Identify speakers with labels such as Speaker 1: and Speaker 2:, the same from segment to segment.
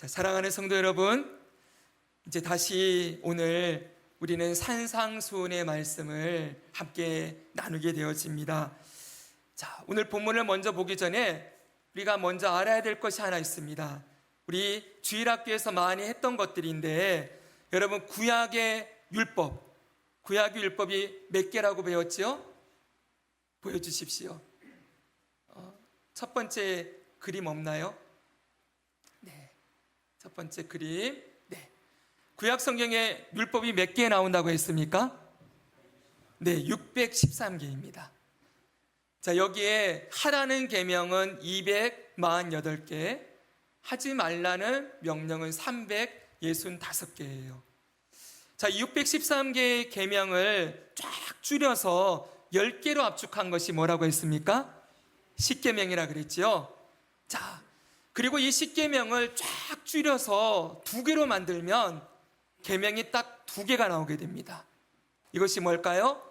Speaker 1: 자, 사랑하는 성도 여러분, 이제 다시 오늘 우리는 산상수훈의 말씀을 함께 나누게 되어집니다. 자, 오늘 본문을 먼저 보기 전에 우리가 먼저 알아야 될 것이 하나 있습니다. 우리 주일학교에서 많이 했던 것들인데, 여러분 구약의 율법이 몇 개라고 배웠죠? 보여주십시오. 첫 번째 그림 없나요? 네, 첫 번째 그림. 네, 구약 성경에 율법이 몇 개 나온다고 했습니까? 네, 613개입니다. 자, 여기에 하라는 계명은 248개, 하지 말라는 명령은 365개예요. 자, 613개의 계명을 쫙 줄여서 10개로 압축한 것이 뭐라고 했습니까? 십계명이라 그랬죠. 자, 그리고 이 십계명을 쫙 줄여서 2개로 만들면 계명이 딱 2개가 나오게 됩니다. 이것이 뭘까요?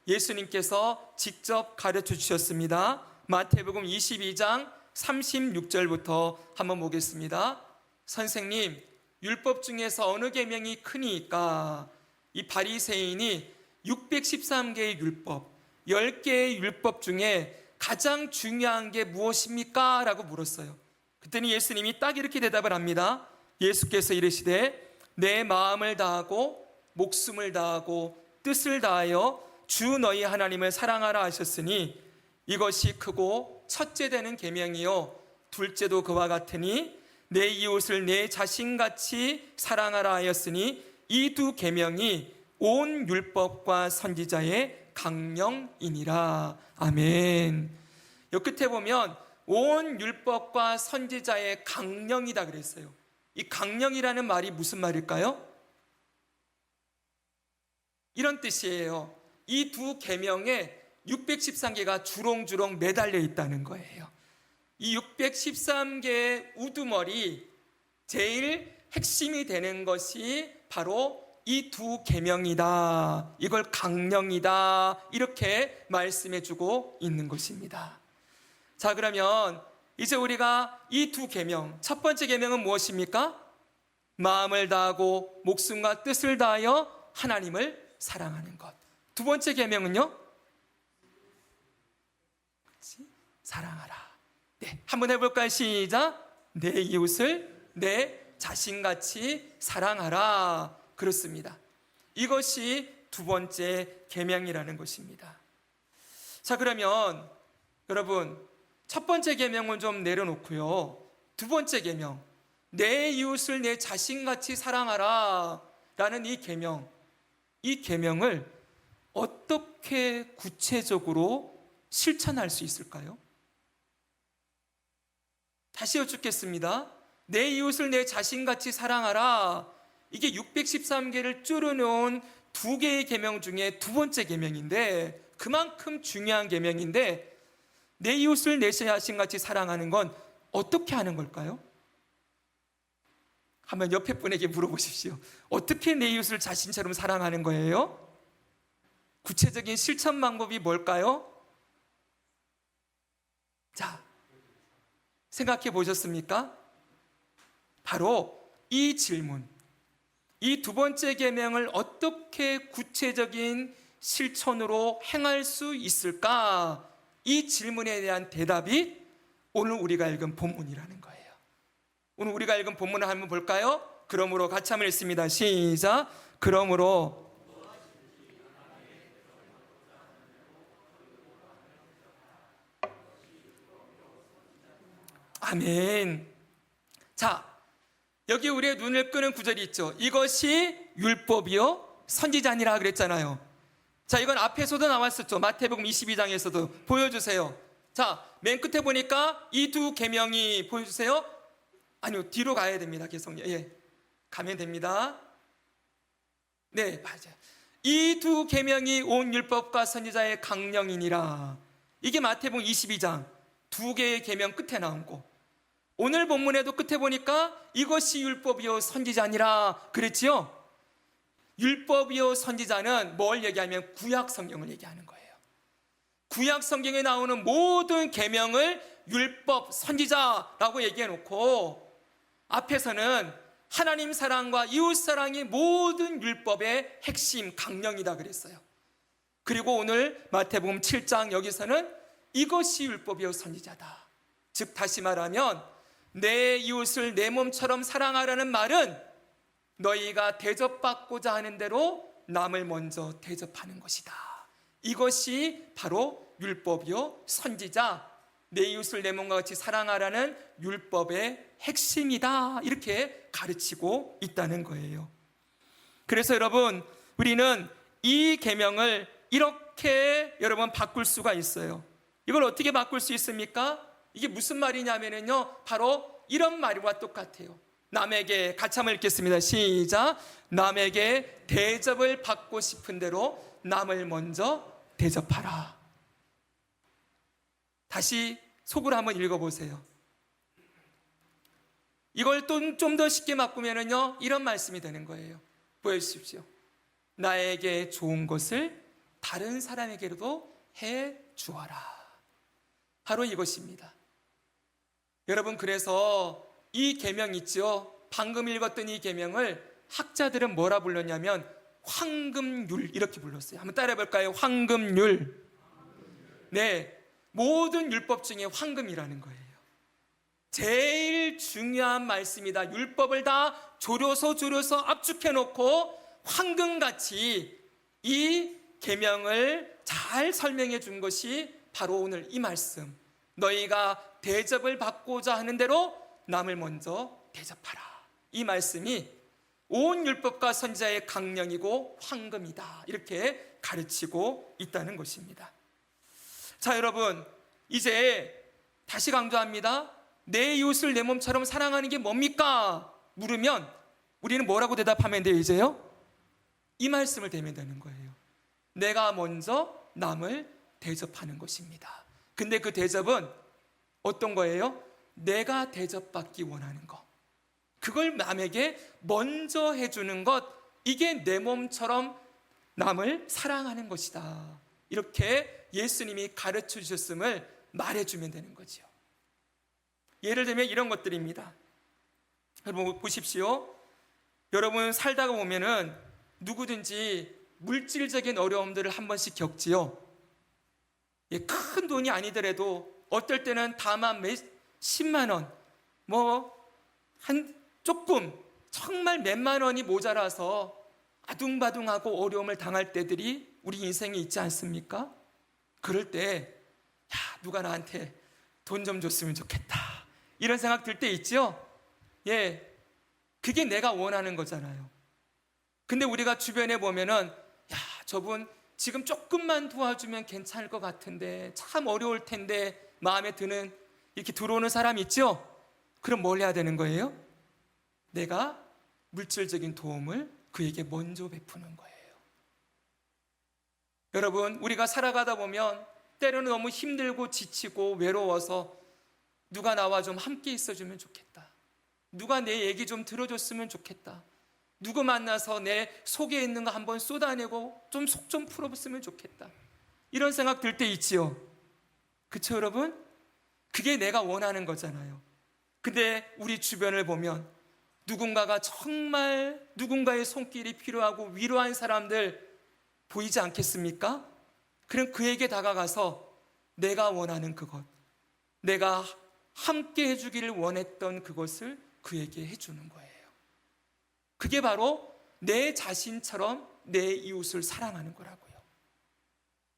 Speaker 1: 예수님께서 직접 가르쳐 주셨습니다. 마태복음 22장 36절부터 한번 보겠습니다. 선생님, 율법 중에서 어느 계명이 크니까? 이 바리새인이 613개의 율법, 10개의 율법 중에 가장 중요한 게 무엇입니까? 라고 물었어요. 그랬더니 예수님이 딱 이렇게 대답을 합니다. 예수께서 이르시되 내 마음을 다하고 목숨을 다하고 뜻을 다하여 주 너희 하나님을 사랑하라 하셨으니 이것이 크고 첫째 되는 계명이요 둘째도 그와 같으니 내 이웃을 내 자신같이 사랑하라 하였으니 이 2 계명이 온 율법과 선지자의 강령이니라. 아멘. 여기 끝에 보면 온 율법과 선지자의 강령이다 그랬어요. 이 강령이라는 말이 무슨 말일까요? 이런 뜻이에요. 이 2 계명에 613개가 주렁주렁 매달려 있다는 거예요. 이 613개의 우두머리, 제일 핵심이 되는 것이 바로 이 2 계명이다. 이걸 강령이다. 이렇게 말씀해 주고 있는 것입니다. 자, 그러면 이제 우리가 이 2 계명, 첫 번째 계명은 무엇입니까? 마음을 다하고 목숨과 뜻을 다하여 하나님을 사랑하는 것. 2 번째 계명은요? 사랑하라. 네, 한번 해볼까요? 시작. 내 이웃을 내 자신같이 사랑하라. 그렇습니다. 이것이 2 번째 계명이라는 것입니다. 자, 그러면 여러분 첫 번째 계명은 좀 내려놓고요, 2 번째 계명, 내 이웃을 내 자신같이 사랑하라 라는 이 계명을 어떻게 구체적으로 실천할 수 있을까요? 다시 여쭙겠습니다. 내 이웃을 내 자신같이 사랑하라. 이게 613개를 줄여놓은 2개의 계명 중에 2 번째 계명인데, 그만큼 중요한 계명인데, 내 이웃을 내 자신같이 사랑하는 건 어떻게 하는 걸까요? 한번 옆에 분에게 물어보십시오. 어떻게 내 이웃을 자신처럼 사랑하는 거예요? 구체적인 실천 방법이 뭘까요? 자, 생각해 보셨습니까? 바로 이 질문, 이 2 번째 계명을 어떻게 구체적인 실천으로 행할 수 있을까? 이 질문에 대한 대답이 오늘 우리가 읽은 본문이라는 거예요. 오늘 우리가 읽은 본문을 한번 볼까요? 그러므로 같이 한번 읽습니다. 시작. 그러므로 아멘. 자, 여기 우리의 눈을 끄는 구절이 있죠. 이것이 율법이요 선지자니라 그랬잖아요. 자, 이건 앞에서도 나왔었죠. 마태복음 22장에서도. 보여주세요. 자, 맨 끝에 보니까 이 2 계명이 보여주세요. 아니요, 뒤로 가야 됩니다. 계속. 예, 가면 됩니다. 네, 맞아요. 이 2 계명이 온 율법과 선지자의 강령이니라. 이게 마태복음 22장 2개의 계명 끝에 나온 거. 오늘 본문에도 끝에 보니까 이것이 율법이요 선지자니라 그랬지요. 율법이요 선지자는 뭘 얘기하면 구약 성경을 얘기하는 거예요. 구약 성경에 나오는 모든 계명을 율법 선지자라고 얘기해 놓고, 앞에서는 하나님 사랑과 이웃 사랑이 모든 율법의 핵심 강령이다 그랬어요. 그리고 오늘 마태복음 7장 여기서는 이것이 율법이요 선지자다. 즉 다시 말하면 내 이웃을 내 몸처럼 사랑하라는 말은 너희가 대접받고자 하는 대로 남을 먼저 대접하는 것이다. 이것이 바로 율법이요 선지자, 내 이웃을 내 몸과 같이 사랑하라는 율법의 핵심이다. 이렇게 가르치고 있다는 거예요. 그래서 여러분, 우리는 이 계명을 이렇게 여러분 바꿀 수가 있어요. 이걸 어떻게 바꿀 수 있습니까? 이게 무슨 말이냐면요, 바로 이런 말과 똑같아요. 남에게, 같이 한번 읽겠습니다. 시작. 남에게 대접을 받고 싶은 대로 남을 먼저 대접하라. 다시 속으로 한번 읽어보세요. 이걸 좀 더 쉽게 바꾸면은요, 이런 말씀이 되는 거예요. 보여주십시오. 나에게 좋은 것을 다른 사람에게로도 해 주어라. 바로 이것입니다. 여러분, 그래서 이 계명 있죠? 방금 읽었던 이 계명을 학자들은 뭐라 불렀냐면 황금율 이렇게 불렀어요. 한번 따라해 볼까요? 황금율. 네, 모든 율법 중에 황금이라는 거예요. 제일 중요한 말씀이다. 율법을 다 조려서 압축해 놓고 황금같이 이 계명을 잘 설명해 준 것이 바로 오늘 이 말씀. 너희가 대접을 받고자 하는 대로 남을 먼저 대접하라. 이 말씀이 온 율법과 선지자의 강령이고 황금이다. 이렇게 가르치고 있다는 것입니다. 자, 여러분, 이제 다시 강조합니다. 내 이웃을 내 몸처럼 사랑하는 게 뭡니까? 물으면 우리는 뭐라고 대답하면 돼요, 이제요? 이 말씀을 대면 되는 거예요. 내가 먼저 남을 대접하는 것입니다. 근데 그 대접은 어떤 거예요? 내가 대접받기 원하는 것. 그걸 남에게 먼저 해주는 것. 이게 내 몸처럼 남을 사랑하는 것이다. 이렇게 예수님이 가르쳐 주셨음을 말해주면 되는 거죠. 예를 들면 이런 것들입니다. 여러분 보십시오. 여러분 살다가 보면은 누구든지 물질적인 어려움들을 한 번씩 겪지요. 예, 큰 돈이 아니더라도 어떨 때는 다만 10만 원, 한 조금 정말 몇만 원이 모자라서 아둥바둥하고 어려움을 당할 때들이 우리 인생에 있지 않습니까? 그럴 때 누가 나한테 돈 좀 줬으면 좋겠다 이런 생각 들 때 있죠? 예, 그게 내가 원하는 거잖아요. 근데 우리가 주변에 보면은 저분 지금 조금만 도와주면 괜찮을 것 같은데 참 어려울 텐데 마음에 드는 이렇게 들어오는 사람 있죠? 그럼 뭘 해야 되는 거예요? 내가 물질적인 도움을 그에게 먼저 베푸는 거예요. 여러분, 우리가 살아가다 보면 때로는 너무 힘들고 지치고 외로워서 누가 나와 좀 함께 있어주면 좋겠다. 누가 내 얘기 좀 들어줬으면 좋겠다. 누구 만나서 내 속에 있는 거 한번 쏟아내고 좀 속 좀 풀어봤으면 좋겠다. 이런 생각 들 때 있지요. 그쵸, 여러분? 그게 내가 원하는 거잖아요. 근데 우리 주변을 보면 누군가가 정말 누군가의 손길이 필요하고 위로한 사람들 보이지 않겠습니까? 그럼 그에게 다가가서 내가 원하는 그것, 내가 함께 해주기를 원했던 그것을 그에게 해주는 거예요. 그게 바로 내 자신처럼 내 이웃을 사랑하는 거라고요.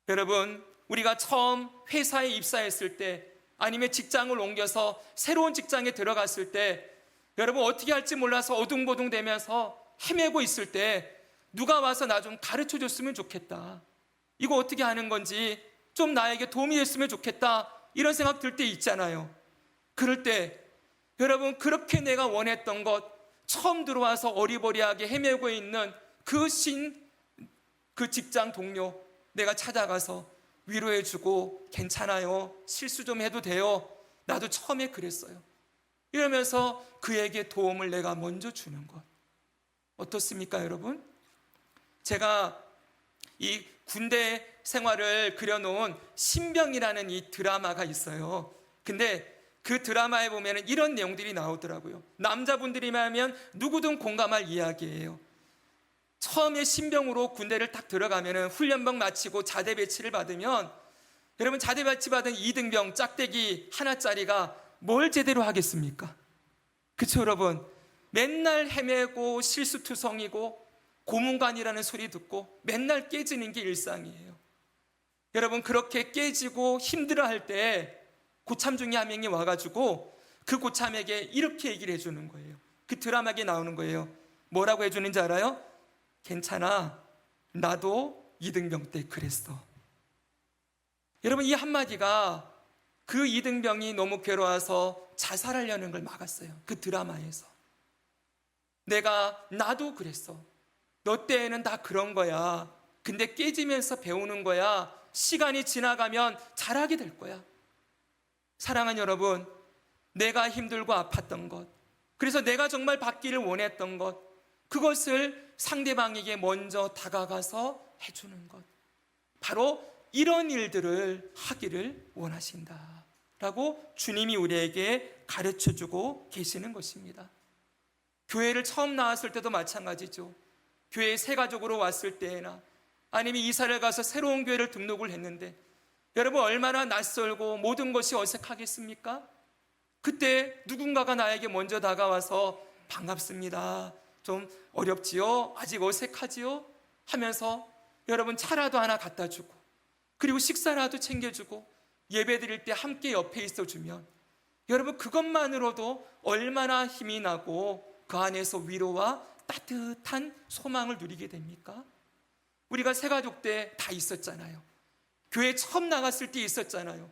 Speaker 1: 여러분, 우리가 처음 회사에 입사했을 때 아니면 직장을 옮겨서 새로운 직장에 들어갔을 때 여러분 어떻게 할지 몰라서 어둥버둥 되면서 헤매고 있을 때 누가 와서 나 좀 가르쳐 줬으면 좋겠다. 이거 어떻게 하는 건지 좀 나에게 도움이 됐으면 좋겠다. 이런 생각 들 때 있잖아요. 그럴 때 여러분 그렇게 내가 원했던 것 처음 들어와서 어리버리하게 헤매고 있는 그 직장 동료 내가 찾아가서 위로해주고 괜찮아요. 실수 좀 해도 돼요. 나도 처음에 그랬어요. 이러면서 그에게 도움을 내가 먼저 주는 것. 어떻습니까, 여러분? 제가 이 군대 생활을 그려놓은 신병이라는 이 드라마가 있어요. 근데 그 드라마에 보면 이런 내용들이 나오더라고요. 남자분들이만 하면 누구든 공감할 이야기예요. 처음에 신병으로 군대를 딱 들어가면 훈련병 마치고 자대 배치를 받으면, 여러분 자대 배치 받은 이등병 짝대기 하나짜리가 뭘 제대로 하겠습니까? 그쵸 여러분? 맨날 헤매고 실수투성이고 고문관이라는 소리 듣고 맨날 깨지는 게 일상이에요. 여러분 그렇게 깨지고 힘들어할 때 고참 중에 한 명이 와가지고 그 고참에게 이렇게 얘기를 해주는 거예요. 그 드라마에 나오는 거예요. 뭐라고 해주는지 알아요? 괜찮아, 나도 이등병 때 그랬어. 여러분 이 한마디가 그 이등병이 너무 괴로워서 자살하려는 걸 막았어요. 그 드라마에서. 나도 그랬어. 너 때에는 다 그런 거야. 근데 깨지면서 배우는 거야. 시간이 지나가면 잘하게 될 거야. 사랑하는 여러분, 내가 힘들고 아팠던 것, 그래서 내가 정말 받기를 원했던 것, 그것을 상대방에게 먼저 다가가서 해주는 것, 바로 이런 일들을 하기를 원하신다 라고 주님이 우리에게 가르쳐주고 계시는 것입니다. 교회를 처음 나왔을 때도 마찬가지죠. 교회에 새 가족으로 왔을 때나 아니면 이사를 가서 새로운 교회를 등록을 했는데 여러분 얼마나 낯설고 모든 것이 어색하겠습니까? 그때 누군가가 나에게 먼저 다가와서 반갑습니다, 좀 어렵지요? 아직 어색하지요? 하면서 여러분 차라도 하나 갖다 주고, 그리고 식사라도 챙겨주고, 예배 드릴 때 함께 옆에 있어주면 여러분 그것만으로도 얼마나 힘이 나고 그 안에서 위로와 따뜻한 소망을 누리게 됩니까? 우리가 새가족 때 다 있었잖아요. 교회 처음 나갔을 때 있었잖아요.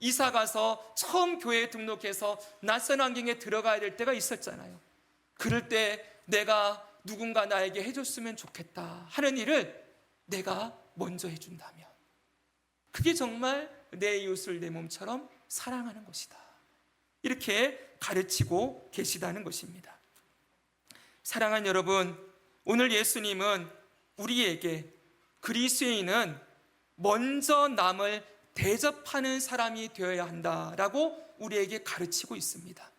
Speaker 1: 이사 가서 처음 교회에 등록해서 낯선 환경에 들어가야 될 때가 있었잖아요. 그럴 때 내가 누군가 나에게 해줬으면 좋겠다 하는 일을 내가 먼저 해준다면 그게 정말 내 이웃을 내 몸처럼 사랑하는 것이다, 이렇게 가르치고 계시다는 것입니다. 사랑하는 여러분, 오늘 예수님은 우리에게 그리스도인은 먼저 남을 대접하는 사람이 되어야 한다라고 우리에게 가르치고 있습니다.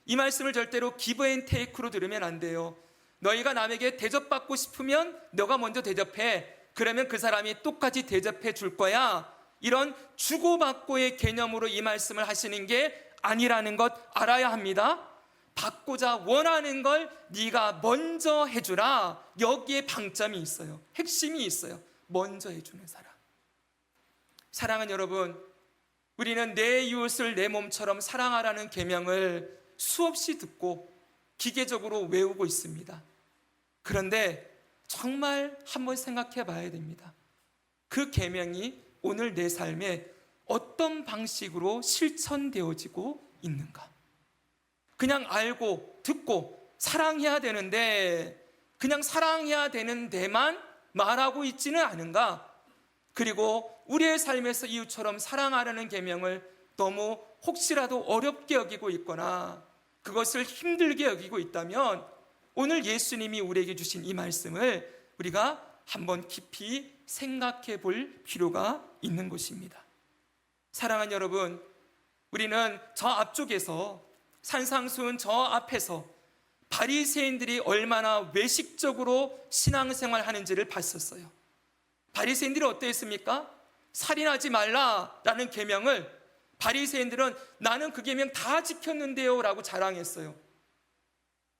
Speaker 1: 이 말씀을 절대로 기브 앤 테이크로 들으면 안 돼요. 너희가 남에게 대접받고 싶으면 너가 먼저 대접해. 그러면 그 사람이 똑같이 대접해 줄 거야. 이런 주고받고의 개념으로 이 말씀을 하시는 게 아니라는 것 알아야 합니다. 받고자 원하는 걸 네가 먼저 해주라. 여기에 방점이 있어요. 핵심이 있어요. 먼저 해주는 사람. 사랑하는 여러분, 우리는 내 이웃을 내 몸처럼 사랑하라는 계명을 수없이 듣고 기계적으로 외우고 있습니다. 그런데 정말 한번 생각해 봐야 됩니다. 그 계명이 오늘 내 삶에 어떤 방식으로 실천되어지고 있는가? 그냥 알고 듣고 사랑해야 되는데 그냥 사랑해야 되는 데만 말하고 있지는 않은가? 그리고 우리의 삶에서 이웃처럼 사랑하라는 계명을 너무 혹시라도 어렵게 여기고 있거나 그것을 힘들게 여기고 있다면 오늘 예수님이 우리에게 주신 이 말씀을 우리가 한번 깊이 생각해 볼 필요가 있는 것입니다. 사랑하는 여러분, 우리는 저 앞쪽에서 산상수훈 저 앞에서 바리새인들이 얼마나 외식적으로 신앙생활 하는지를 봤었어요. 바리새인들이 어떠했습니까? 살인하지 말라라는 계명을 바리새인들은 나는 그 계명 다 지켰는데요 라고 자랑했어요.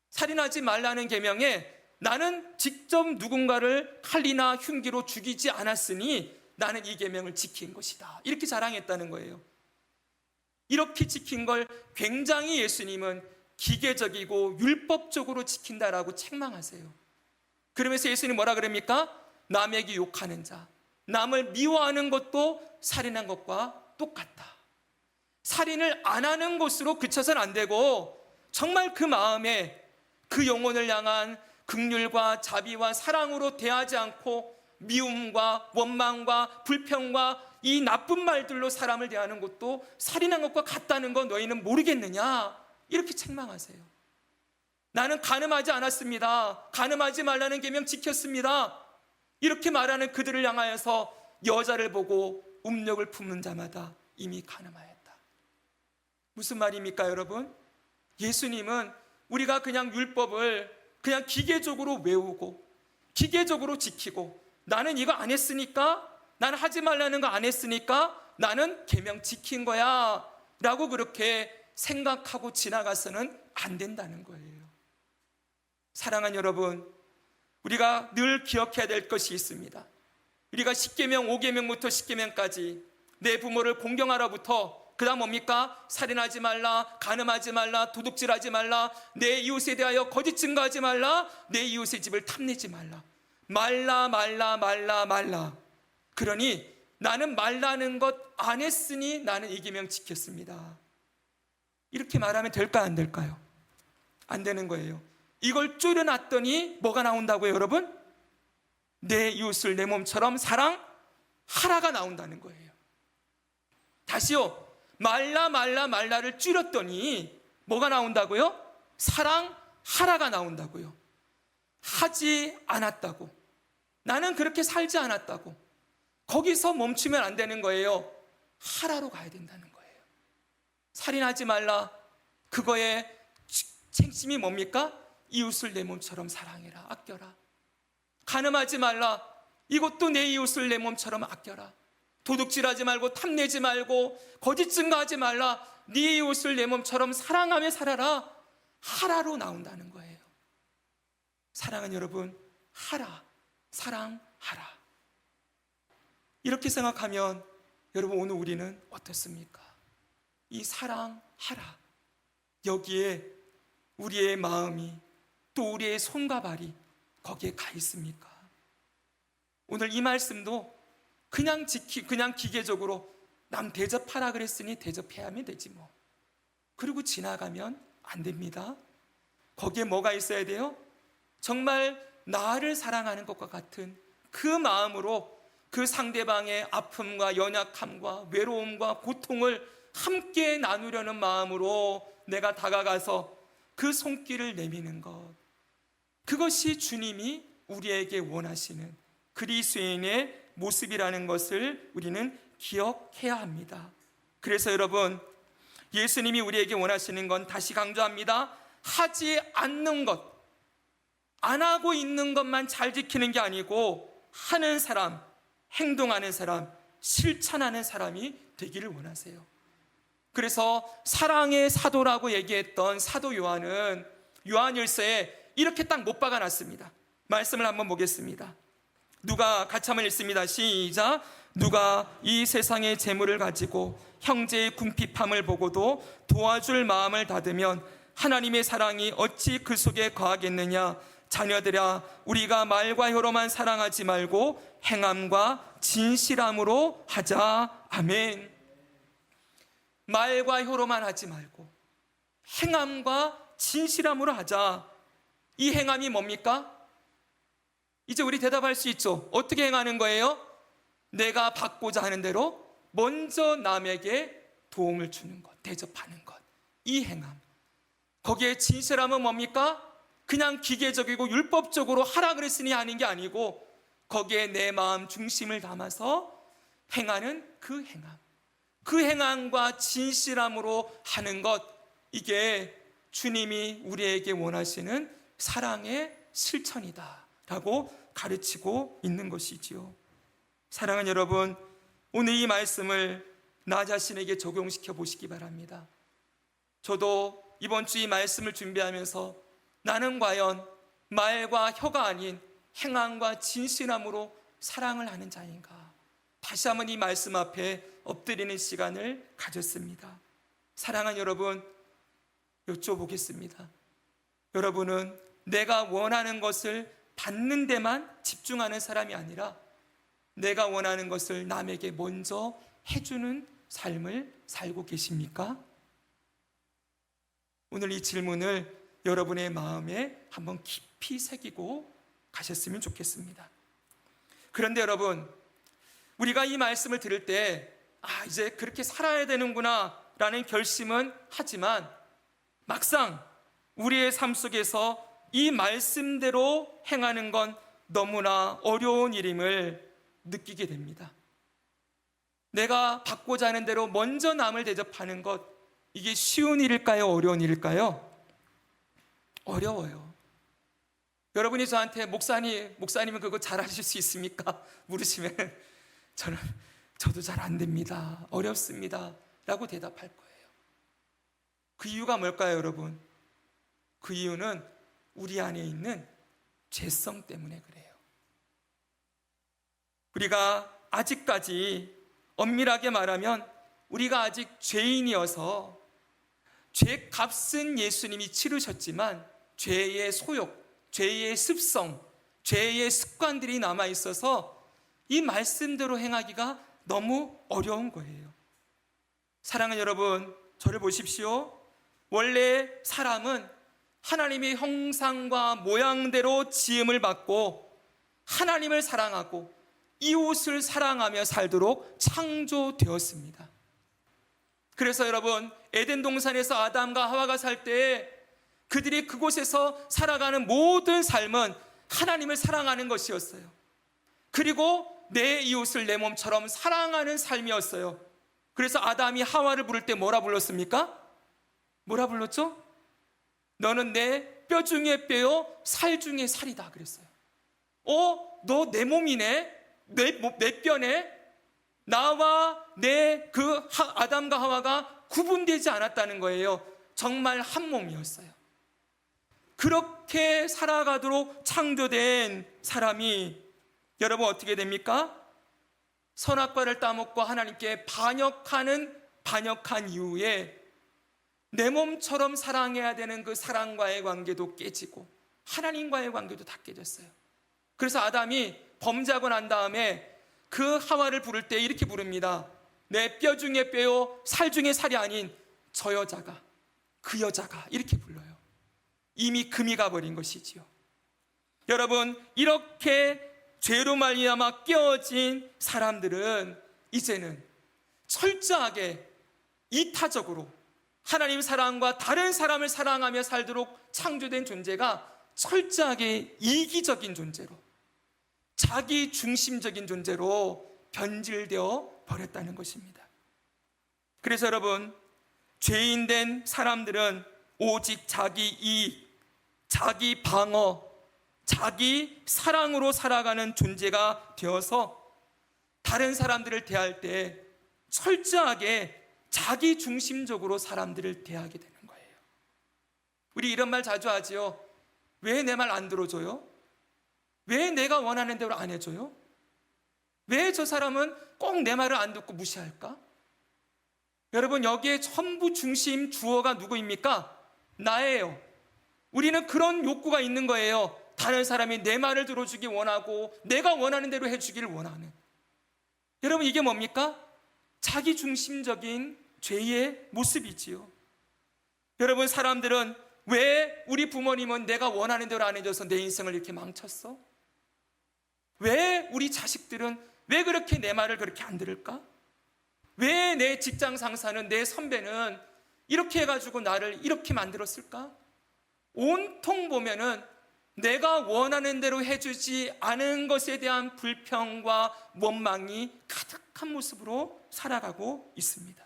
Speaker 1: 살인하지 말라는 계명에 나는 직접 누군가를 칼이나 흉기로 죽이지 않았으니 나는 이 계명을 지킨 것이다, 이렇게 자랑했다는 거예요. 이렇게 지킨 걸 굉장히 예수님은 기계적이고 율법적으로 지킨다라고 책망하세요. 그러면서 예수님 뭐라 그럽니까? 남에게 욕하는 자, 남을 미워하는 것도 살인한 것과 똑같다. 살인을 안 하는 것으로 그쳐서는 안 되고 정말 그 마음에 그 영혼을 향한 긍휼과 자비와 사랑으로 대하지 않고 미움과 원망과 불평과 이 나쁜 말들로 사람을 대하는 것도 살인한 것과 같다는 거 너희는 모르겠느냐, 이렇게 책망하세요. 나는 간음하지 않았습니다. 간음하지 말라는 계명 지켰습니다. 이렇게 말하는 그들을 향하여서 여자를 보고 음욕을 품는 자마다 이미 간음하였다. 무슨 말입니까, 여러분? 예수님은 우리가 그냥 율법을 그냥 기계적으로 외우고 기계적으로 지키고, 나는 이거 안 했으니까, 나는 하지 말라는 거 안 했으니까 나는 계명 지킨 거야 라고 그렇게 생각하고 지나가서는 안 된다는 거예요. 사랑하는 여러분, 우리가 늘 기억해야 될 것이 있습니다. 우리가 10계명, 5계명부터 10계명까지 내 부모를 공경하라부터 그 다음 뭡니까? 살인하지 말라, 간음하지 말라, 도둑질하지 말라, 내 이웃에 대하여 거짓 증거하지 말라, 내 이웃의 집을 탐내지 말라. 말라. 그러니 나는 말라는 것 안 했으니 나는 이 계명 지켰습니다. 이렇게 말하면 될까 안 될까요? 안 되는 거예요. 이걸 줄여놨더니 뭐가 나온다고요, 여러분? 내 이웃을 내 몸처럼 사랑하라가 나온다는 거예요. 다시요. 말라를 줄였더니 뭐가 나온다고요? 사랑하라가 나온다고요. 하지 않았다고, 나는 그렇게 살지 않았다고, 거기서 멈추면 안 되는 거예요. 하라로 가야 된다는 거예요. 살인하지 말라, 그거의 핵심이 뭡니까? 이웃을 내 몸처럼 사랑해라, 아껴라. 간음하지 말라, 이것도 내 이웃을 내 몸처럼 아껴라. 도둑질하지 말고, 탐내지 말고, 거짓 증거하지 말라, 네 이웃을 내 몸처럼 사랑하며 살아라. 하라로 나온다는 거예요. 사랑하는 여러분, 하라, 사랑하라. 이렇게 생각하면 여러분, 오늘 우리는 어떻습니까? 이 사랑하라, 여기에 우리의 마음이, 또 우리의 손과 발이 거기에 가 있습니까? 오늘 이 말씀도 그냥 기계적으로 남 대접하라 그랬으니 대접해야 하면 되지 뭐, 그리고 지나가면 안 됩니다. 거기에 뭐가 있어야 돼요? 정말 나를 사랑하는 것과 같은 그 마음으로 그 상대방의 아픔과 연약함과 외로움과 고통을 함께 나누려는 마음으로 내가 다가가서 그 손길을 내미는 것, 그것이 주님이 우리에게 원하시는 그리스도인의 모습이라는 것을 우리는 기억해야 합니다. 그래서 여러분, 예수님이 우리에게 원하시는 건, 다시 강조합니다, 하지 않는 것, 안 하고 있는 것만 잘 지키는 게 아니고 하는 사람, 행동하는 사람, 실천하는 사람이 되기를 원하세요. 그래서 사랑의 사도라고 얘기했던 사도 요한은 요한일서에 이렇게 딱 못 박아놨습니다. 말씀을 한번 보겠습니다. 누가, 같이 한번 읽습니다. 시작. 누가 이 세상의 재물을 가지고 형제의 궁핍함을 보고도 도와줄 마음을 닫으면 하나님의 사랑이 어찌 그 속에 거하겠느냐. 자녀들아, 우리가 말과 혀로만 사랑하지 말고 행함과 진실함으로 하자. 아멘. 말과 혀로만 하지 말고 행함과 진실함으로 하자. 이 행함이 뭡니까? 이제 우리 대답할 수 있죠. 어떻게 행하는 거예요? 내가 받고자 하는 대로 먼저 남에게 도움을 주는 것, 대접하는 것, 이 행함. 거기에 진실함은 뭡니까? 그냥 기계적이고 율법적으로 하라 그랬으니 하는 게 아니고, 거기에 내 마음 중심을 담아서 행하는 그 행함, 그 행함과 진실함으로 하는 것, 이게 주님이 우리에게 원하시는 사랑의 실천이다 라고 가르치고 있는 것이지요. 사랑하는 여러분, 오늘 이 말씀을 나 자신에게 적용시켜 보시기 바랍니다. 저도 이번 주 이 말씀을 준비하면서 나는 과연 말과 혀가 아닌 행함과 진실함으로 사랑을 하는 자인가, 다시 한번 이 말씀 앞에 엎드리는 시간을 가졌습니다. 사랑하는 여러분, 여쭤보겠습니다. 여러분은 내가 원하는 것을 받는 데만 집중하는 사람이 아니라 내가 원하는 것을 남에게 먼저 해주는 삶을 살고 계십니까? 오늘 이 질문을 여러분의 마음에 한번 깊이 새기고 가셨으면 좋겠습니다. 그런데 여러분, 우리가 이 말씀을 들을 때 이제 그렇게 살아야 되는구나 라는 결심은 하지만, 막상 우리의 삶 속에서 이 말씀대로 행하는 건 너무나 어려운 일임을 느끼게 됩니다. 내가 받고자 하는 대로 먼저 남을 대접하는 것, 이게 쉬운 일일까요? 어려운 일일까요? 어려워요. 여러분이 저한테 목사님은 그거 잘 하실 수 있습니까? 물으시면 저도 잘 안 됩니다. 어렵습니다. 라고 대답할 거예요. 그 이유가 뭘까요, 여러분? 그 이유는 우리 안에 있는 죄성 때문에 그래요. 우리가 아직까지 엄밀하게 말하면 우리가 아직 죄인이어서 죄값은 예수님이 치르셨지만 죄의 소욕, 죄의 습성, 죄의 습관들이 남아있어서 이 말씀대로 행하기가 너무 어려운 거예요. 사랑하는 여러분, 저를 보십시오. 원래 사람은 하나님의 형상과 모양대로 지음을 받고 하나님을 사랑하고 이웃을 사랑하며 살도록 창조되었습니다. 그래서 여러분, 에덴 동산에서 아담과 하와가 살 때 그들이 그곳에서 살아가는 모든 삶은 하나님을 사랑하는 것이었어요. 그리고 내 이웃을 내 몸처럼 사랑하는 삶이었어요. 그래서 아담이 하와를 부를 때 뭐라 불렀습니까? 뭐라 불렀죠? 너는 내 뼈 중에 뼈요 살 중에 살이다 그랬어요. 너 내 몸이네, 내 뼈네. 나와 아담과 하와가 구분되지 않았다는 거예요. 정말 한 몸이었어요. 그렇게 살아가도록 창조된 사람이 여러분 어떻게 됩니까? 선악과를 따먹고 하나님께 반역한 이후에 내 몸처럼 사랑해야 되는 그 사랑과의 관계도 깨지고 하나님과의 관계도 다 깨졌어요. 그래서 아담이 범죄하고 난 다음에 그 하와를 부를 때 이렇게 부릅니다. 내 뼈 중에 뼈요 살 중에 살이 아닌 저 여자가, 그 여자가, 이렇게 불러요. 이미 금이 가버린 것이지요. 여러분, 이렇게 죄로 말미암아 깨어진 사람들은 이제는 철저하게 이타적으로 하나님 사랑과 다른 사람을 사랑하며 살도록 창조된 존재가 철저하게 이기적인 존재로, 자기 중심적인 존재로 변질되어 버렸다는 것입니다. 그래서 여러분, 죄인된 사람들은 오직 자기 이익, 자기 방어, 자기 사랑으로 살아가는 존재가 되어서 다른 사람들을 대할 때 철저하게 자기 중심적으로 사람들을 대하게 되는 거예요. 우리 이런 말 자주 하지요. 왜 내 말 안 들어줘요? 왜 내가 원하는 대로 안 해줘요? 왜 저 사람은 꼭 내 말을 안 듣고 무시할까? 여러분, 여기에 전부 중심 주어가 누구입니까? 나예요. 우리는 그런 욕구가 있는 거예요. 다른 사람이 내 말을 들어주기 원하고 내가 원하는 대로 해주기를 원하는. 여러분, 이게 뭡니까? 자기 중심적인 죄의 모습이지요. 여러분, 사람들은 왜 우리 부모님은 내가 원하는 대로 안 해줘서 내 인생을 이렇게 망쳤어? 왜 우리 자식들은 왜 그렇게 내 말을 그렇게 안 들을까? 왜 내 직장 상사는, 내 선배는 이렇게 해가지고 나를 이렇게 만들었을까? 온통 보면은 내가 원하는 대로 해주지 않은 것에 대한 불평과 원망이 가득한 모습으로 살아가고 있습니다.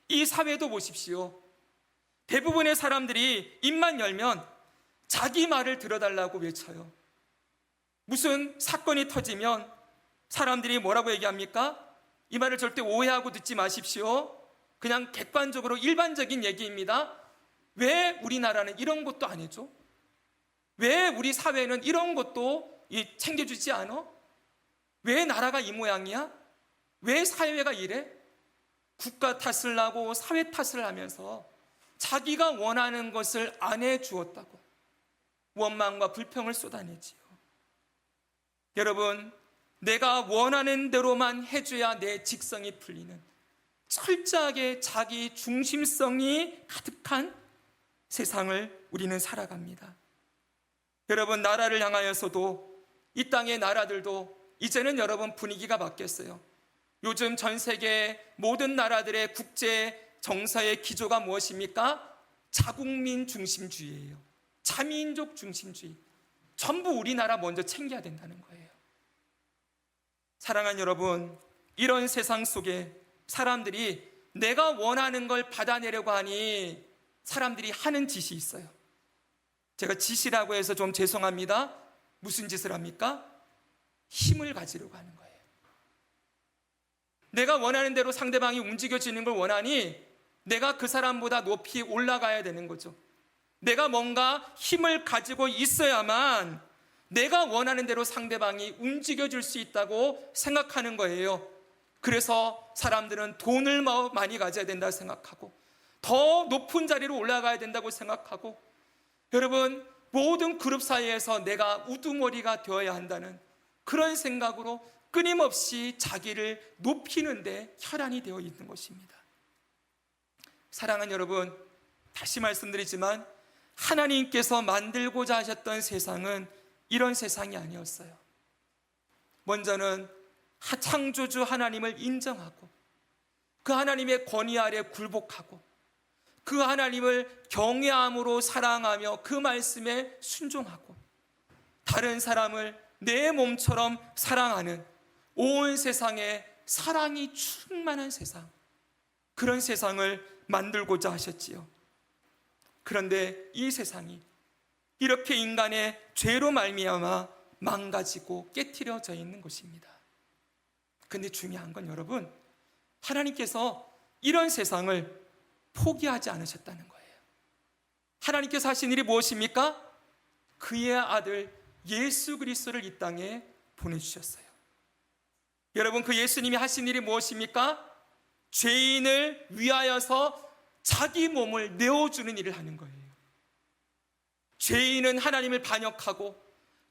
Speaker 1: 이 사회도 보십시오. 대부분의 사람들이 입만 열면 자기 말을 들어달라고 외쳐요. 무슨 사건이 터지면 사람들이 뭐라고 얘기합니까? 이 말을 절대 오해하고 듣지 마십시오. 그냥 객관적으로 일반적인 얘기입니다. 왜 우리나라는 이런 것도 안 해줘? 왜 우리 사회는 이런 것도 챙겨주지 않아? 왜 나라가 이 모양이야? 왜 사회가 이래? 국가 탓을 하고 사회 탓을 하면서 자기가 원하는 것을 안 해주었다고 원망과 불평을 쏟아내지요. 여러분, 내가 원하는 대로만 해줘야 내 직성이 풀리는 철저하게 자기 중심성이 가득한 세상을 우리는 살아갑니다. 여러분, 나라를 향하여서도 이 땅의 나라들도 이제는 여러분 분위기가 바뀌었어요. 요즘 전 세계 모든 나라들의 국제 정서의 기조가 무엇입니까? 자국민 중심주의예요. 자민족 중심주의. 전부 우리나라 먼저 챙겨야 된다는 거예요. 사랑하는 여러분, 이런 세상 속에 사람들이 내가 원하는 걸 받아내려고 하니 사람들이 하는 짓이 있어요. 제가 짓이라고 해서 좀 죄송합니다. 무슨 짓을 합니까? 힘을 가지려고 하는 거예요. 내가 원하는 대로 상대방이 움직여지는 걸 원하니 내가 그 사람보다 높이 올라가야 되는 거죠. 내가 뭔가 힘을 가지고 있어야만 내가 원하는 대로 상대방이 움직여줄 수 있다고 생각하는 거예요. 그래서 사람들은 돈을 많이 가져야 된다고 생각하고 더 높은 자리로 올라가야 된다고 생각하고, 여러분, 모든 그룹 사이에서 내가 우두머리가 되어야 한다는 그런 생각으로 끊임없이 자기를 높이는 데 혈안이 되어 있는 것입니다. 사랑하는 여러분, 다시 말씀드리지만 하나님께서 만들고자 하셨던 세상은 이런 세상이 아니었어요. 먼저는 창조주 하나님을 인정하고 그 하나님의 권위 아래 굴복하고 그 하나님을 경외함으로 사랑하며 그 말씀에 순종하고 다른 사람을 내 몸처럼 사랑하는 온 세상에 사랑이 충만한 세상, 그런 세상을 만들고자 하셨지요. 그런데 이 세상이 이렇게 인간의 죄로 말미암아 망가지고 깨트려져 있는 것입니다. 근데 중요한 건 여러분, 하나님께서 이런 세상을 포기하지 않으셨다는 거예요. 하나님께서 하신 일이 무엇입니까? 그의 아들 예수 그리스도를 이 땅에 보내주셨어요. 여러분, 그 예수님이 하신 일이 무엇입니까? 죄인을 위하여서 자기 몸을 내어주는 일을 하는 거예요. 죄인은 하나님을 반역하고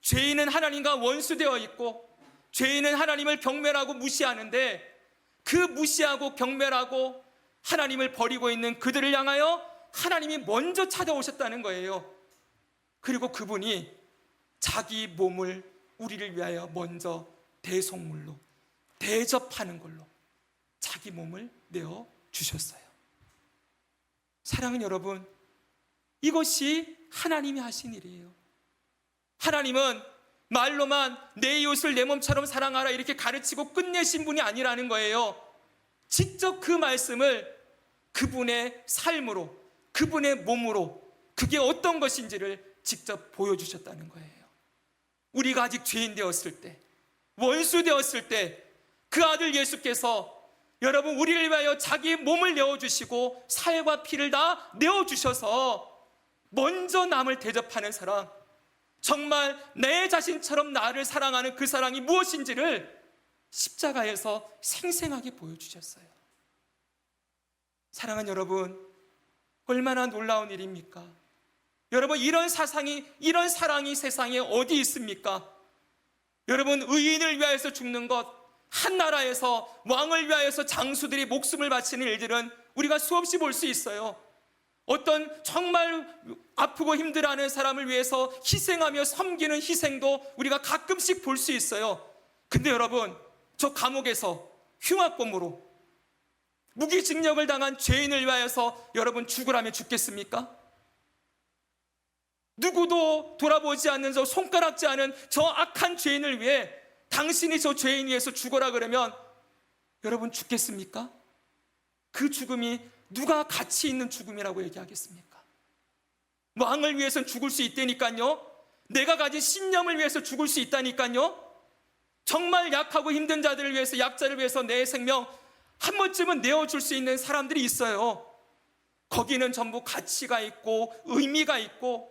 Speaker 1: 죄인은 하나님과 원수되어 있고 죄인은 하나님을 경멸하고 무시하는데, 그 무시하고 경멸하고 하나님을 버리고 있는 그들을 향하여 하나님이 먼저 찾아오셨다는 거예요. 그리고 그분이 자기 몸을 우리를 위하여 먼저 대속물로 대접하는 걸로 자기 몸을 내어 주셨어요. 사랑하는 여러분, 이것이 하나님이 하신 일이에요. 하나님은 말로만 내 이웃을 내 몸처럼 사랑하라 이렇게 가르치고 끝내신 분이 아니라는 거예요. 직접 그 말씀을 그분의 삶으로, 그분의 몸으로 그게 어떤 것인지를 직접 보여주셨다는 거예요. 우리가 아직 죄인 되었을 때, 원수 되었을 때 그 아들 예수께서 여러분 우리를 위하여 자기 몸을 내어주시고 살과 피를 다 내어주셔서 먼저 남을 대접하는 사랑, 정말 내 자신처럼 나를 사랑하는 그 사랑이 무엇인지를 십자가에서 생생하게 보여주셨어요. 사랑하는 여러분, 얼마나 놀라운 일입니까? 여러분, 이런 사랑이 세상에 어디 있습니까? 여러분, 의인을 위하여서 죽는 것, 한 나라에서 왕을 위하여서 장수들이 목숨을 바치는 일들은 우리가 수없이 볼 수 있어요. 어떤 정말 아프고 힘들어하는 사람을 위해서 희생하며 섬기는 희생도 우리가 가끔씩 볼 수 있어요. 근데 여러분, 저 감옥에서 흉악범으로 무기징역을 당한 죄인을 위하여서 여러분 죽으라면 죽겠습니까? 누구도 돌아보지 않는 저 손가락지 않은 저 악한 죄인을 위해 당신이 저 죄인 위해서 죽어라 그러면 여러분 죽겠습니까? 그 죽음이 누가 가치 있는 죽음이라고 얘기하겠습니까? 왕을 위해서는 죽을 수 있다니까요. 내가 가진 신념을 위해서 죽을 수 있다니까요. 정말 약하고 힘든 자들을 위해서, 약자를 위해서 내 생명 한 번쯤은 내어줄 수 있는 사람들이 있어요. 거기는 전부 가치가 있고 의미가 있고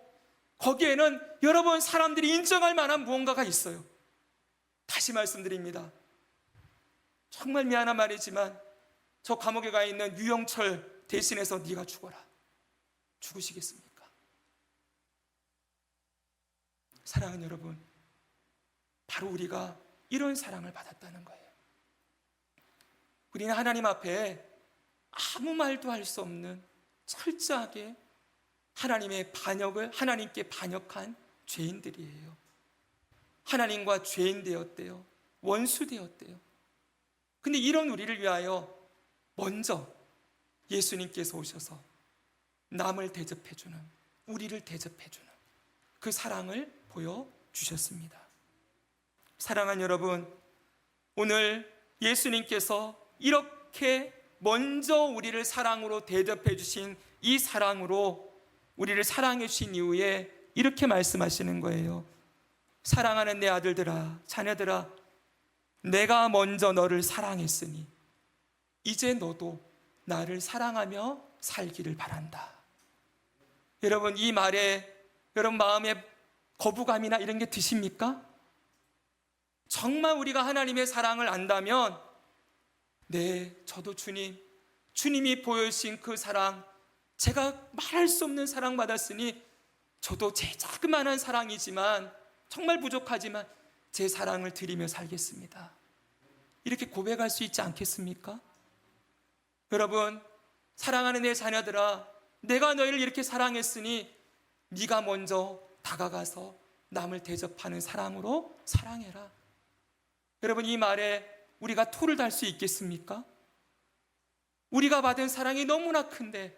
Speaker 1: 거기에는 여러분 사람들이 인정할 만한 무언가가 있어요. 다시 말씀드립니다. 정말 미안한 말이지만 저 감옥에 가 있는 유영철 대신해서 네가 죽어라. 죽으시겠습니까? 사랑하는 여러분, 바로 우리가 이런 사랑을 받았다는 거예요. 우리는 하나님 앞에 아무 말도 할 수 없는 철저하게 하나님께 반역한 죄인들이에요. 하나님과 죄인 되었대요. 원수 되었대요. 근데 이런 우리를 위하여 먼저 예수님께서 오셔서 남을 대접해주는, 우리를 대접해주는 그 사랑을 보여주셨습니다. 사랑하는 여러분, 오늘 예수님께서 이렇게 먼저 우리를 사랑으로 대접해 주신 이 사랑으로 우리를 사랑해 주신 이후에 이렇게 말씀하시는 거예요. 사랑하는 내 아들들아, 자녀들아, 내가 먼저 너를 사랑했으니 이제 너도 나를 사랑하며 살기를 바란다. 여러분, 이 말에 여러분 마음에 거부감이나 이런 게 드십니까? 정말 우리가 하나님의 사랑을 안다면 네, 저도 주님이 보여주신 그 사랑, 제가 말할 수 없는 사랑 받았으니 저도 제 자그마한 사랑이지만 정말 부족하지만 제 사랑을 드리며 살겠습니다. 이렇게 고백할 수 있지 않겠습니까? 여러분, 사랑하는 내 자녀들아, 내가 너희를 이렇게 사랑했으니 네가 먼저 다가가서 남을 대접하는 사랑으로 사랑해라. 여러분, 이 말에 우리가 토를 달 수 있겠습니까? 우리가 받은 사랑이 너무나 큰데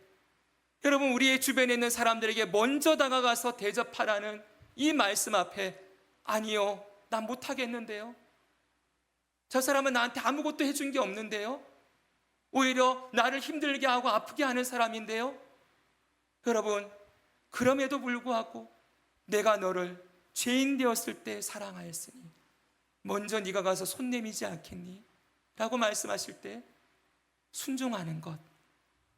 Speaker 1: 여러분, 우리의 주변에 있는 사람들에게 먼저 다가가서 대접하라는 이 말씀 앞에 아니요, 난 못하겠는데요, 저 사람은 나한테 아무것도 해준 게 없는데요, 오히려 나를 힘들게 하고 아프게 하는 사람인데요. 여러분, 그럼에도 불구하고 내가 너를 죄인 되었을 때 사랑하였으니 먼저 네가 가서 손 내미지 않겠니? 라고 말씀하실 때 순종하는 것,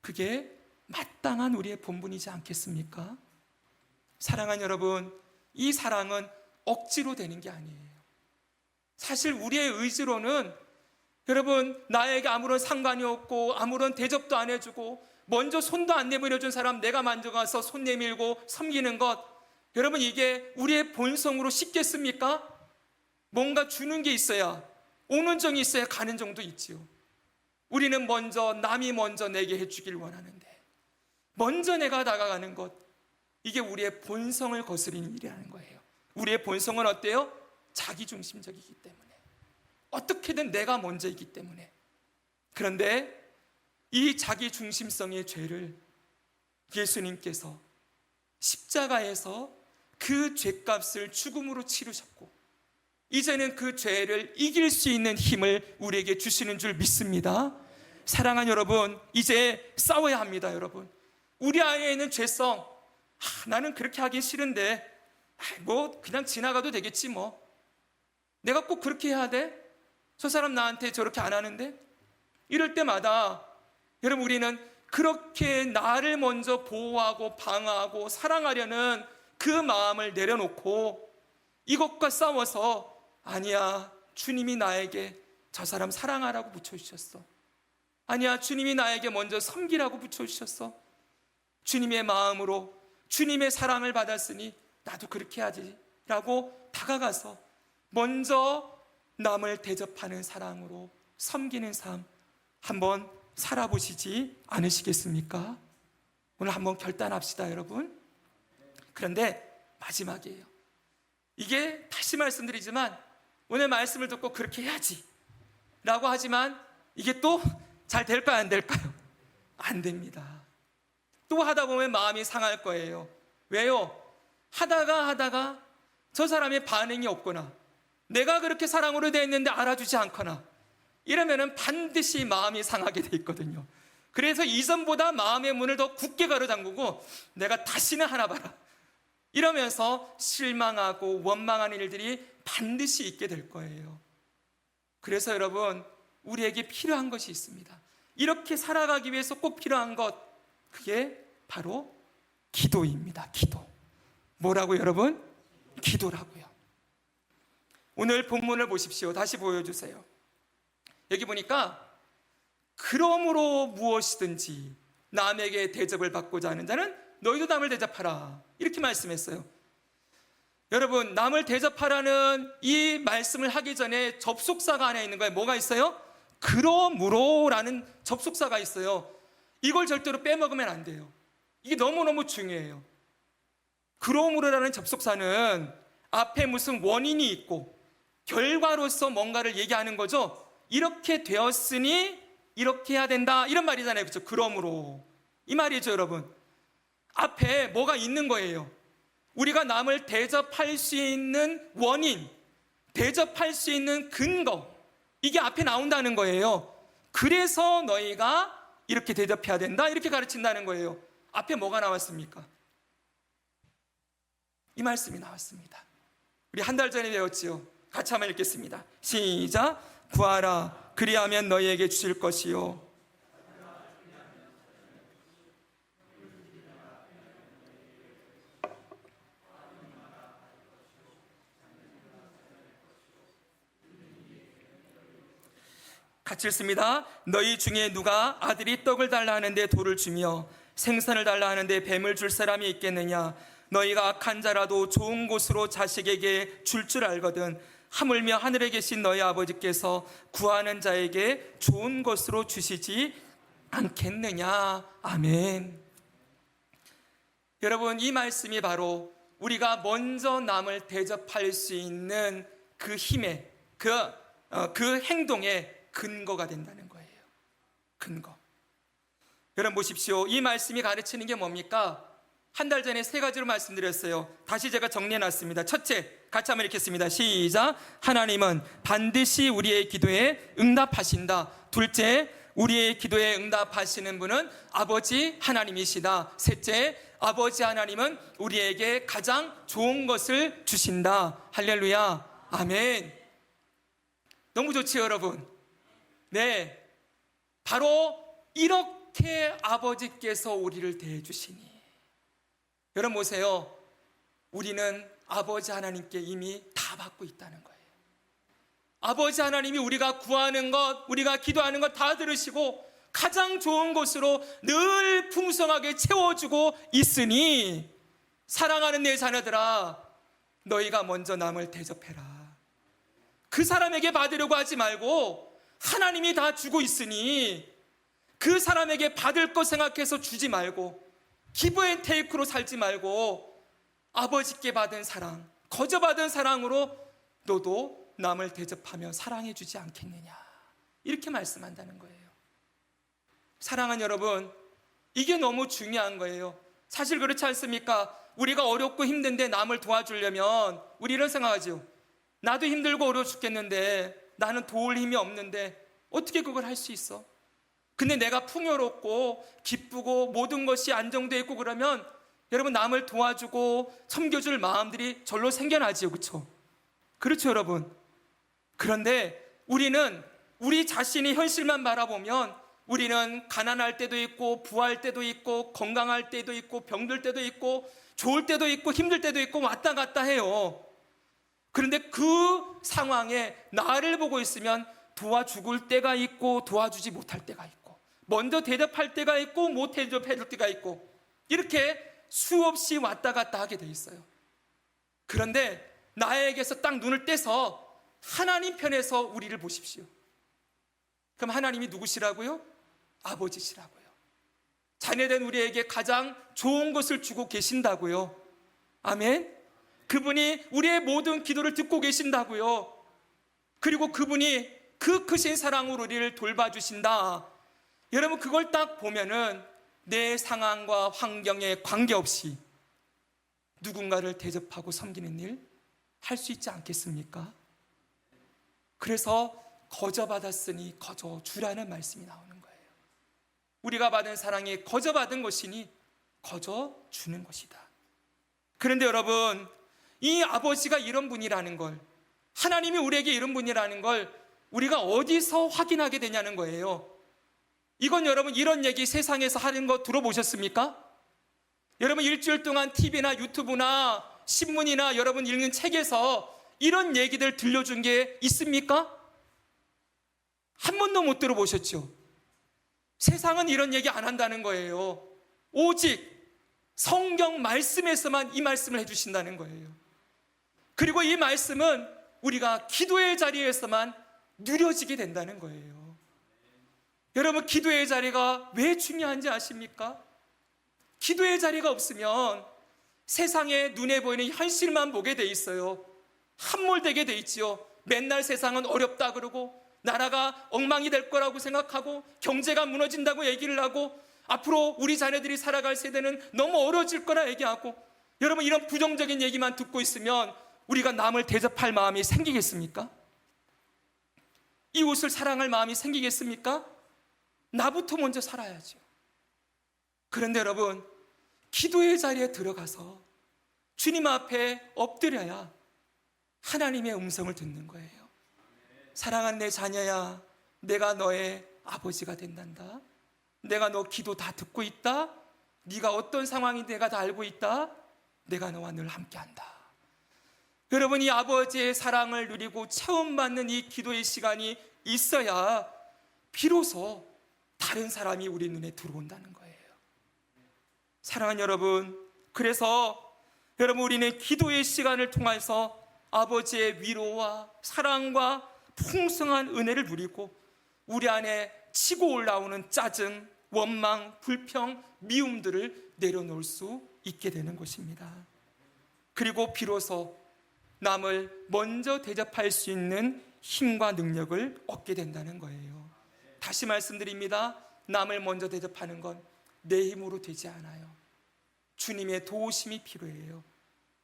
Speaker 1: 그게 마땅한 우리의 본분이지 않겠습니까? 사랑하는 여러분, 이 사랑은 억지로 되는 게 아니에요. 사실 우리의 의지로는 여러분, 나에게 아무런 상관이 없고 아무런 대접도 안 해주고 먼저 손도 안 내밀어준 사람 내가 먼저 가서 손 내밀고 섬기는 것, 여러분, 이게 우리의 본성으로 쉽겠습니까? 뭔가 주는 게 있어야, 오는 정이 있어야 가는 정도 있지요. 우리는 남이 먼저 내게 해주길 원하는데 먼저 내가 다가가는 것, 이게 우리의 본성을 거스리는 일이라는 거예요. 우리의 본성은 어때요? 자기중심적이기 때문에, 어떻게든 내가 먼저이기 때문에. 그런데 이 자기중심성의 죄를 예수님께서 십자가에서 그 죄값을 죽음으로 치르셨고 이제는 그 죄를 이길 수 있는 힘을 우리에게 주시는 줄 믿습니다. 사랑하는 여러분, 이제 싸워야 합니다. 여러분, 우리 안에 있는 죄성, 나는 그렇게 하기 싫은데 뭐 그냥 지나가도 되겠지, 뭐 내가 꼭 그렇게 해야 돼? 저 사람 나한테 저렇게 안 하는데? 이럴 때마다 여러분, 우리는 그렇게 나를 먼저 보호하고 방어하고 사랑하려는 그 마음을 내려놓고 이것과 싸워서 아니야, 주님이 나에게 저 사람 사랑하라고 붙여주셨어. 아니야, 주님이 나에게 먼저 섬기라고 붙여주셨어. 주님의 마음으로 주님의 사랑을 받았으니 나도 그렇게 해야지 라고 다가가서 먼저 남을 대접하는 사랑으로 섬기는 삶 한번 살아보시지 않으시겠습니까? 오늘 한번 결단합시다, 여러분. 그런데 마지막이에요. 이게 다시 말씀드리지만 오늘 말씀을 듣고 그렇게 해야지 라고 하지만 이게 또 잘 될까요, 안 될까요? 안 됩니다. 또 하다 보면 마음이 상할 거예요. 왜요? 하다가 저 사람의 반응이 없거나 내가 그렇게 사랑으로 되어 있는데 알아주지 않거나 이러면은 반드시 마음이 상하게 돼 있거든요. 그래서 이전보다 마음의 문을 더 굳게 가로잠그고 내가 다시는 하나 봐라 이러면서 실망하고 원망하는 일들이 반드시 있게 될 거예요. 그래서 여러분, 우리에게 필요한 것이 있습니다. 이렇게 살아가기 위해서 꼭 필요한 것, 그게 바로 기도입니다. 기도. 뭐라고 여러분? 기도라고요. 오늘 본문을 보십시오. 다시 보여주세요. 여기 보니까 그러므로 무엇이든지 남에게 대접을 받고자 하는 자는 너희도 남을 대접하라, 이렇게 말씀했어요. 여러분, 남을 대접하라는 이 말씀을 하기 전에 접속사가 안에 있는 거예요. 뭐가 있어요? 그러므로라는 접속사가 있어요. 이걸 절대로 빼먹으면 안 돼요. 이게 너무너무 중요해요. 그러므로라는 접속사는 앞에 무슨 원인이 있고 결과로서 뭔가를 얘기하는 거죠. 이렇게 되었으니 이렇게 해야 된다, 이런 말이잖아요. 그렇죠? 그러므로, 이 말이죠. 여러분, 앞에 뭐가 있는 거예요. 우리가 남을 대접할 수 있는 원인, 대접할 수 있는 근거, 이게 앞에 나온다는 거예요. 그래서 너희가 이렇게 대접해야 된다, 이렇게 가르친다는 거예요. 앞에 뭐가 나왔습니까? 이 말씀이 나왔습니다. 우리 한 달 전에 배웠지요. 같이 한번 읽겠습니다. 시작. 구하라, 그리하면 너희에게 주실 것이요. 같이 읽습니다. 너희 중에 누가 아들이 떡을 달라 하는데 돌을 주며 생선을 달라 하는데 뱀을 줄 사람이 있겠느냐? 너희가 악한 자라도 좋은 곳으로 자식에게 줄 알거든 하물며 하늘에 계신 너희 아버지께서 구하는 자에게 좋은 것으로 주시지 않겠느냐. 아멘. 여러분, 이 말씀이 바로 우리가 먼저 남을 대접할 수 있는 그 힘의 그 행동의 근거가 된다는 거예요. 근거. 여러분 보십시오. 이 말씀이 가르치는 게 뭡니까? 한 달 전에 세 가지로 말씀드렸어요. 다시 제가 정리해놨습니다. 첫째, 같이 한번 읽겠습니다. 시작. 하나님은 반드시 우리의 기도에 응답하신다. 둘째, 우리의 기도에 응답하시는 분은 아버지 하나님이시다. 셋째, 아버지 하나님은 우리에게 가장 좋은 것을 주신다. 할렐루야. 아멘. 너무 좋지요, 여러분? 네, 바로 이렇게 아버지께서 우리를 대해주시니, 여러분 보세요. 우리는 아버지 하나님께 이미 다 받고 있다는 거예요. 아버지 하나님이 우리가 구하는 것, 우리가 기도하는 것 다 들으시고 가장 좋은 곳으로 늘 풍성하게 채워주고 있으니, 사랑하는 내 자녀들아, 너희가 먼저 남을 대접해라. 그 사람에게 받으려고 하지 말고 하나님이 다 주고 있으니 그 사람에게 받을 것 생각해서 주지 말고, 기브 앤 테이크로 살지 말고 아버지께 받은 사랑, 거저 받은 사랑으로 너도 남을 대접하며 사랑해 주지 않겠느냐, 이렇게 말씀한다는 거예요. 사랑하는 여러분, 이게 너무 중요한 거예요. 사실 그렇지 않습니까? 우리가 어렵고 힘든데 남을 도와주려면 우리 이런 생각하죠. 나도 힘들고 어려워 죽겠는데, 나는 도울 힘이 없는데 어떻게 그걸 할 수 있어? 근데 내가 풍요롭고 기쁘고 모든 것이 안정되어 있고 그러면 여러분, 남을 도와주고 섬겨줄 마음들이 절로 생겨나지요. 그렇죠? 그렇죠, 여러분? 그런데 우리는 우리 자신의 현실만 바라보면 우리는 가난할 때도 있고 부할 때도 있고 건강할 때도 있고 병들 때도 있고 좋을 때도 있고 힘들 때도 있고 왔다 갔다 해요. 그런데 그 상황에 나를 보고 있으면 도와줄 때가 있고 도와주지 못할 때가 있고, 먼저 대접할 때가 있고 못 대접해줄 때가 있고, 이렇게 수없이 왔다 갔다 하게 돼 있어요. 그런데 나에게서 딱 눈을 떼서 하나님 편에서 우리를 보십시오. 그럼 하나님이 누구시라고요? 아버지시라고요. 자녀된 우리에게 가장 좋은 것을 주고 계신다고요. 아멘. 그분이 우리의 모든 기도를 듣고 계신다고요. 그리고 그분이 그 크신 사랑으로 우리를 돌봐주신다. 여러분, 그걸 딱 보면은 내 상황과 환경에 관계없이 누군가를 대접하고 섬기는 일 할 수 있지 않겠습니까? 그래서 거저 받았으니 거저 주라는 말씀이 나오는 거예요. 우리가 받은 사랑이 거저 받은 것이니 거저 주는 것이다. 그런데 여러분, 이 아버지가 이런 분이라는 걸, 하나님이 우리에게 이런 분이라는 걸 우리가 어디서 확인하게 되냐는 거예요. 이건 여러분, 이런 얘기 세상에서 하는 거 들어보셨습니까? 여러분, 일주일 동안 TV나 유튜브나 신문이나 여러분 읽는 책에서 이런 얘기들 들려준 게 있습니까? 한 번도 못 들어보셨죠? 세상은 이런 얘기 안 한다는 거예요. 오직 성경 말씀에서만 이 말씀을 해주신다는 거예요. 그리고 이 말씀은 우리가 기도의 자리에서만 누려지게 된다는 거예요. 여러분, 기도의 자리가 왜 중요한지 아십니까? 기도의 자리가 없으면 세상에 눈에 보이는 현실만 보게 돼 있어요. 함몰되게 돼 있지요. 맨날 세상은 어렵다 그러고 나라가 엉망이 될 거라고 생각하고 경제가 무너진다고 얘기를 하고 앞으로 우리 자녀들이 살아갈 세대는 너무 어려워질 거라 얘기하고, 여러분, 이런 부정적인 얘기만 듣고 있으면 우리가 남을 대접할 마음이 생기겠습니까? 이웃을 사랑할 마음이 생기겠습니까? 나부터 먼저 살아야죠. 그런데 여러분, 기도의 자리에 들어가서 주님 앞에 엎드려야 하나님의 음성을 듣는 거예요. 사랑하는 내 자녀야, 내가 너의 아버지가 된단다. 내가 너 기도 다 듣고 있다. 네가 어떤 상황인지 내가 다 알고 있다. 내가 너와 늘 함께한다. 여러분, 이 아버지의 사랑을 누리고 체험받는 이 기도의 시간이 있어야 비로소 다른 사람이 우리 눈에 들어온다는 거예요. 사랑하는 여러분, 그래서 여러분, 우리는 기도의 시간을 통해서 아버지의 위로와 사랑과 풍성한 은혜를 누리고 우리 안에 치고 올라오는 짜증, 원망, 불평, 미움들을 내려놓을 수 있게 되는 것입니다. 그리고 비로소 남을 먼저 대접할 수 있는 힘과 능력을 얻게 된다는 거예요. 다시 말씀드립니다. 남을 먼저 대접하는 건 내 힘으로 되지 않아요. 주님의 도우심이 필요해요.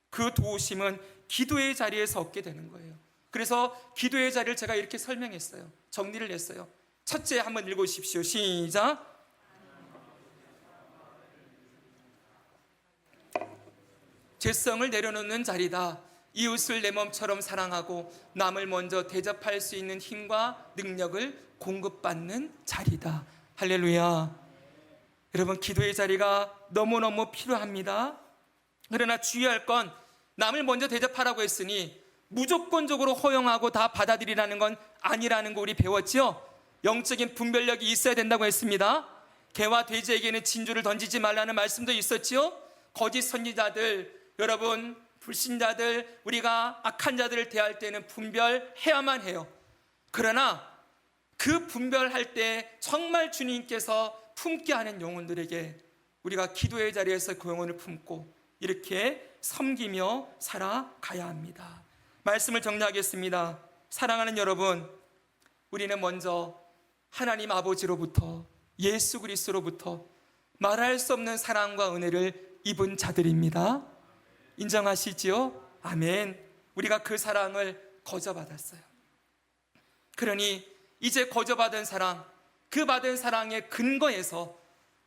Speaker 1: 그 도우심은 기도의 자리에서 얻게 되는 거예요. 그래서 기도의 자리를 제가 이렇게 설명했어요. 정리를 했어요. 첫째, 한번 읽어주십시오. 시작. 죄성을 내려놓는 자리다. 이웃을 내 몸처럼 사랑하고 남을 먼저 대접할 수 있는 힘과 능력을 공급받는 자리다. 할렐루야. 여러분, 기도의 자리가 너무너무 필요합니다. 그러나 주의할 건 남을 먼저 대접하라고 했으니 무조건적으로 허용하고 다 받아들이라는 건 아니라는 거 우리 배웠죠? 영적인 분별력이 있어야 된다고 했습니다. 개와 돼지에게는 진주를 던지지 말라는 말씀도 있었지요? 거짓 선지자들, 여러분, 불신자들, 우리가 악한 자들을 대할 때는 분별해야만 해요. 그러나 그 분별할 때 정말 주님께서 품게 하는 영혼들에게 우리가 기도의 자리에서 그 영혼을 품고 이렇게 섬기며 살아가야 합니다. 말씀을 정리하겠습니다. 사랑하는 여러분, 우리는 먼저 하나님 아버지로부터, 예수 그리스도로부터 말할 수 없는 사랑과 은혜를 입은 자들입니다. 인정하시지요? 아멘. 우리가 그 사랑을 거저받았어요. 그러니 이제 거저받은 사랑, 그 받은 사랑의 근거에서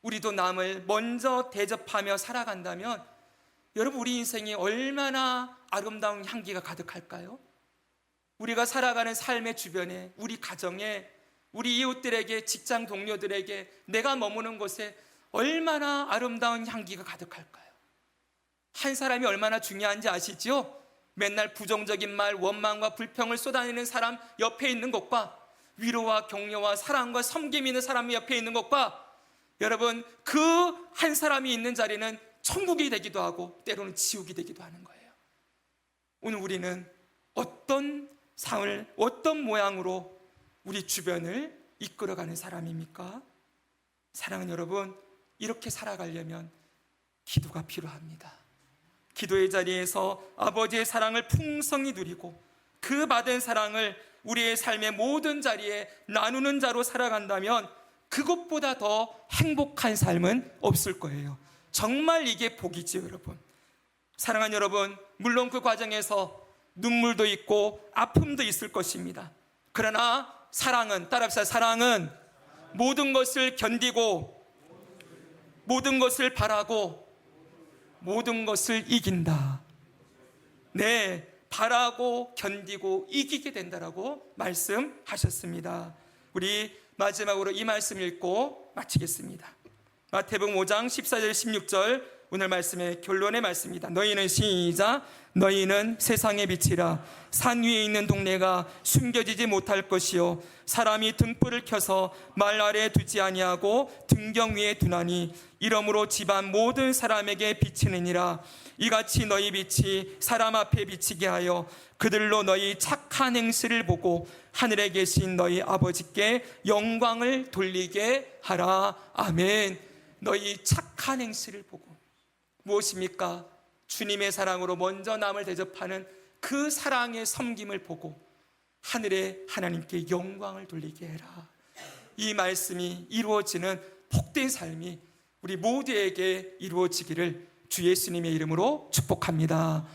Speaker 1: 우리도 남을 먼저 대접하며 살아간다면 여러분, 우리 인생이 얼마나 아름다운 향기가 가득할까요? 우리가 살아가는 삶의 주변에, 우리 가정에, 우리 이웃들에게, 직장 동료들에게, 내가 머무는 곳에 얼마나 아름다운 향기가 가득할까요? 한 사람이 얼마나 중요한지 아시죠? 맨날 부정적인 말, 원망과 불평을 쏟아내는 사람 옆에 있는 것과 위로와 격려와 사랑과 섬김이 있는 사람이 옆에 있는 것과 여러분, 그 한 사람이 있는 자리는 천국이 되기도 하고 때로는 지옥이 되기도 하는 거예요. 오늘 우리는 어떤 상을, 어떤 모양으로 우리 주변을 이끌어가는 사람입니까? 사랑하는 여러분, 이렇게 살아가려면 기도가 필요합니다. 기도의 자리에서 아버지의 사랑을 풍성히 누리고 그 받은 사랑을 우리의 삶의 모든 자리에 나누는 자로 살아간다면 그것보다 더 행복한 삶은 없을 거예요. 정말 이게 복이지요, 여러분. 사랑하는 여러분, 물론 그 과정에서 눈물도 있고 아픔도 있을 것입니다. 그러나 사랑은, 따라합시다. 사랑은 모든 것을 견디고 모든 것을 바라고 모든 것을 이긴다. 네, 바라고 견디고 이기게 된다라고 말씀하셨습니다. 우리 마지막으로 이 말씀 읽고 마치겠습니다. 마태복음 5장 14절 16절 오늘 말씀의 결론의 말씀입니다. 너희는 시작. 너희는 세상의 빛이라. 산 위에 있는 동네가 숨겨지지 못할 것이요 사람이 등불을 켜서 말 아래에 두지 아니하고 등경 위에 두나니 이러므로 집안 모든 사람에게 비치느니라. 이같이 너희 빛이 사람 앞에 비치게 하여 그들로 너희 착한 행실을 보고 하늘에 계신 너희 아버지께 영광을 돌리게 하라. 아멘. 너희 착한 행실을 보고 무엇입니까? 주님의 사랑으로 먼저 남을 대접하는 그 사랑의 섬김을 보고 하늘에 하나님께 영광을 돌리게 해라. 이 말씀이 이루어지는 복된 삶이 우리 모두에게 이루어지기를 주 예수님의 이름으로 축복합니다.